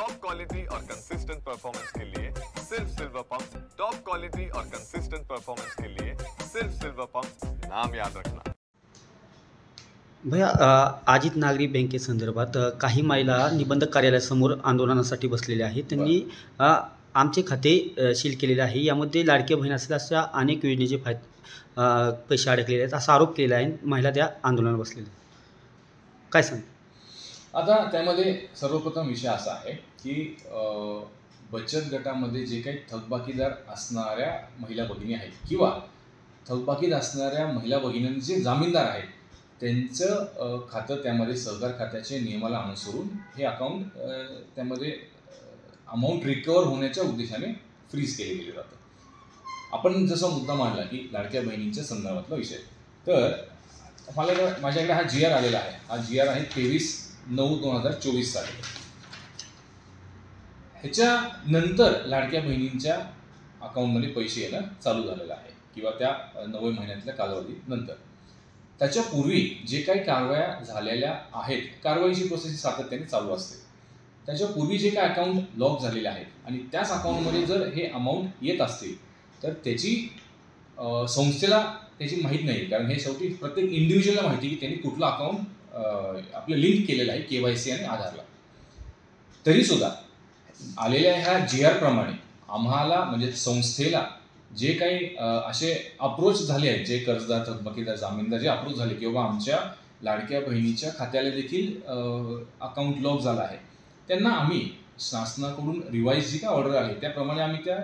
Top quality और consistent performance के लिए सिर्फ सिल्वर पंप। टॉप क्वालिटी और कंसिस्टेंट परफॉर्मेंस के लिए सिर्फ सिल्वर पंप, नाम याद रखना। भैया अजित नागरी बँकेसंदर्भात काही महिला निबंधक कार्यालयासमोर आंदोलनासाठी बसलेल्या आहेत। त्यांनी आमचे खाते सील केलेले आहे, यामध्ये लाडकी बहीण असेल अशा अनेक योजनेचे पैसे अडकलेले आहेत असा आरोप केला आहे। महिला त्या आंदोलनात बसलेल्या काय सांग? आता त्यामध्ये सर्वप्रथम विषय असा आहे की बचत गटामध्ये जे काही थकबाकीदार असणाऱ्या महिला भगिनी आहेत किंवा थकबाकीत असणाऱ्या महिला भगिनींचे जे जामीनदार आहेत त्यांचं खातं त्यामध्ये सहकार खात्याचे नियमाला अनुसरून हे अकाउंट त्यामध्ये अमाऊंट रिकवर होण्याच्या उद्देशाने फ्रीज केले गेले जातं। आपण जसा मुद्दा मांडला की लाडक्या बहिणींच्या संदर्भातला विषय, तर माझ्याकडे हा GR आलेला आहे। हा GR आहे 23/9/2024 साली। ह्याच्यानंतर लाडक्या बहिणींच्या अकाउंटमध्ये पैसे येणं चालू झालेलं आहे किंवा त्या 9 महिन्यातल्या कालावधीनंतर। त्याच्यापूर्वी जे काही कारवाया झालेल्या आहेत, कारवाईची प्रोसेस सातत्याने चालू असते। त्याच्यापूर्वी जे काही अकाउंट लॉक झालेले आहेत आणि त्याच अकाउंटमध्ये जर हे अमाऊंट येत असतील तर त्याची संस्थेला त्याची माहीत नाही, कारण हे शेवटी प्रत्येक इंडिव्हिज्युअलला माहिती की त्यांनी कुठलं अकाउंट आपलं लिंक केलेलं आहे KYC आणि आधारला। तरीसुद्धा आलेल्या ह्या GR प्रमाणे आम्हाला म्हणजे संस्थेला जे काही असे अप्रोच झाले आहेत, जे कर्जदार थकबाकीदार जामीनदार जे अप्रोच झाले किंवा आमच्या लाडक्या बहिणीच्या खात्याला देखील अकाउंट लॉक झालं आहे, त्यांना आम्ही शासनाकडून रिवाईज जी काय ऑर्डर आली त्याप्रमाणे आम्ही त्या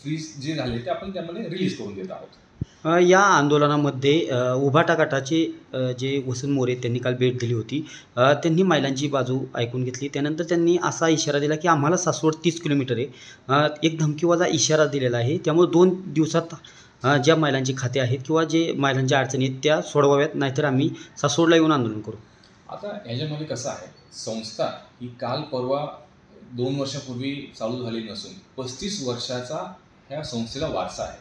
फ्रीज जे झाले ते आपण त्यामध्ये रिलीज करून देत आहोत। या आंदोलनामध्ये उभाटा गटाचे जे वसंत मोरे त्यांनी काल भेट दिली होती। त्यांनी महिलांची बाजू ऐकून घेतली। त्यानंतर त्यांनी असा इशारा दिला की आम्हाला सासवड 30 किलोमीटर आहे, एक धमकीवाला इशारा दिलेला आहे। त्यामुळे 2 दिवसात ज्या महिलांची खाते आहेत किंवा जे महिलांच्या अडचणी आहेत त्या सोडवाव्यात, नाहीतर आम्ही सासवडला येऊन आंदोलन करू। आता ह्याच्यामध्ये कसं आहे, संस्था ही काल परवा 2 वर्षापूर्वी चालू झाली नसून 35 वर्षाचा ह्या संस्थेला वारसा आहे।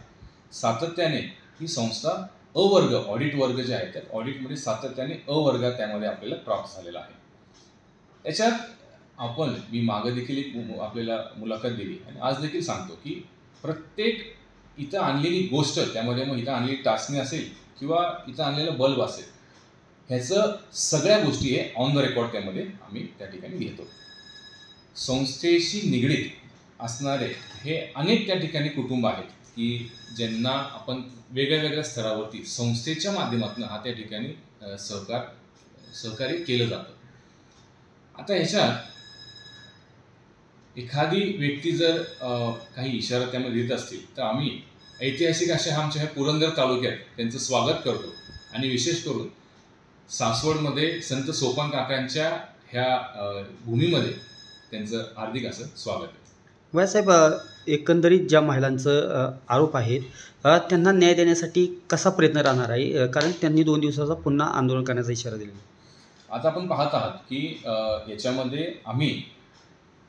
सातत्याने ही संस्था वर्ग ऑडिट वर्ग जे आहेत त्या ऑडिटमध्ये सातत्याने वर्ग त्यामध्ये आपल्याला प्राप्त झालेला आहे। याच्यात मी मागं देखील एक आपल्याला मुलाखत दिली आणि आज देखील सांगतो की प्रत्येक इथं आणलेली गोष्ट, त्यामध्ये मग इथं आणलेली टाचणी असेल किंवा इथं आणलेलं बल्ब असेल, ह्याचं सगळ्या गोष्टी हे ऑन द रेकॉर्ड त्यामध्ये आम्ही त्या ठिकाणी घेतो। संस्थेशी निगडीत असणारे हे अनेक त्या ठिकाणी कुटुंब आहेत की ज्यांना आपण वेगळ्या वेगळ्या स्तरावरती संस्थेच्या माध्यमातून हा त्या ठिकाणी सहकार्य केलं जातं। आता ह्याच्यात एखादी व्यक्ती जर काही इशारा त्यामध्ये देत असतील तर आम्ही ऐतिहासिक अशा आमच्या ह्या पुरंदर तालुक्यात त्यांचं स्वागत करतो आणि विशेष करून सासवडमध्ये संत सोपान काकांच्या ह्या भूमीमध्ये त्यांचं हार्दिक असं स्वागत आहे। साहेब, एकंदरीत ज्या महिलांचं आरोप आहेत त्यांना न्याय देण्यासाठी कसा प्रयत्न राहणार आहे, कारण त्यांनी 2 दिवसाचा पुन्हा आंदोलन करण्याचा इशारा दिला। आता आपण पाहत आहात की याच्यामध्ये आम्ही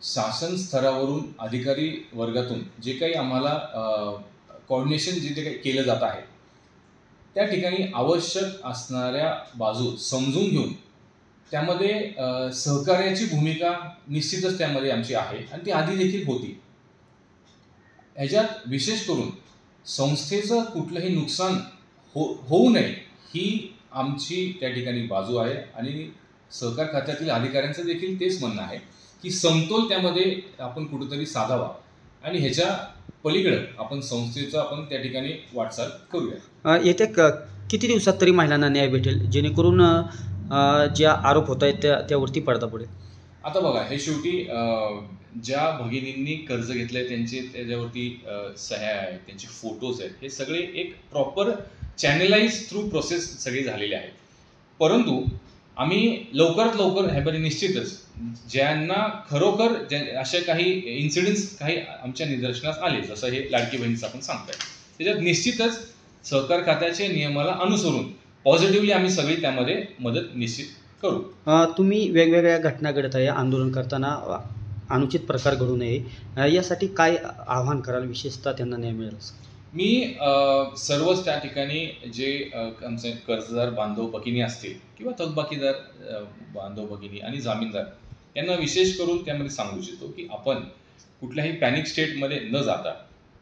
शासन स्तरावरून अधिकारी वर्गातून जे काही आम्हाला कोऑर्डिनेशन जे काही केलं जात आहे त्या ठिकाणी आवश्यक असणाऱ्या बाजू समजून घेऊन त्यामध्ये सहकार्याची भूमिका निश्चितच त्यामध्ये आमची आहे आणि ती आधी देखील होती। ह्याच्यात विशेष करून संस्थेचं कुठलंही नुकसान होऊ नये ही आमची त्या ठिकाणी बाजू आहे आणि सहकार खात्यातील अधिकाऱ्यांचं देखील तेच म्हणणं आहे की समतोल त्यामध्ये आपण कुठेतरी साधावा आणि ह्याच्या पलीकडे आपण संस्थेचं आपण त्या ठिकाणी वाटचाल करूया। येत्या किती दिवसात तरी महिलांना न्याय भेटेल, जेणेकरून ज्या आरोप होत आहेत त्यावरती पडदा पडेल? आता बघा, हे शेवटी ज्या भगिनींनी कर्ज घेतलंय त्यांचे त्याच्यावरती सह्या आहेत, त्यांचे फोटोज आहेत, हे सगळे एक प्रॉपर चॅनलाइज थ्रू प्रोसेस सगळी झालेली आहे। परंतु आम्ही लवकरात लवकर ह्यामध्ये निश्चितच ज्यांना खरोखर असे काही इन्सिडेंट्स काही आमच्या निदर्शनास आले, जसं हे लाडकी बहिणीचं आपण सांगताय, त्याच्यात निश्चितच सहकार खात्याचे नियमाला अनुसरून पॉझिटिव्हली आम्ही सगळी त्यामध्ये मदत निश्चित करू। तुम्ही वेगवेगळ्या घटना घडत आहे, आंदोलन करताना अनुचित प्रकार घडू नये यासाठी काय आव्हान कराल, विशेषतः त्यांना न्याय मिळेल? मी सर्वच त्या ठिकाणी जे आमचे कर्जदार बांधव भगिनी असतील किंवा थकबाकीदार बांधव भगिनी आणि जामीनदार यांना विशेष करून त्यामध्ये सांगू इच्छितो की आपण कुठल्याही पॅनिक स्टेटमध्ये न जाता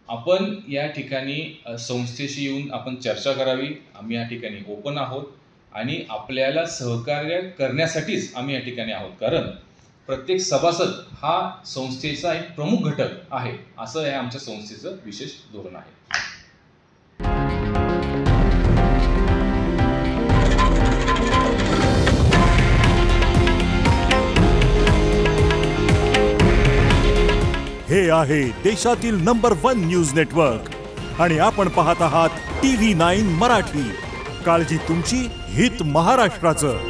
आपण या ठिकाणी संस्थेशी येऊन आपण चर्चा करावी. आम्ही या ठिकाणी ओपन आहोत आणि आपल्याला सहकार्य करण्यासाठीच आम्ही या ठिकाणी आहोत, कारण प्रत्येक सभासद हा संस्थेचा एक प्रमुख घटक आहे, असं हे आमच्या संस्थेचं विशेष धोरण आहे. हे आहे देशातील नंबर 1 न्यूज नेटवर्क आणि आपण पाहत आहात TV9 मराठी. काळजी तुमची, हित महाराष्ट्राचं.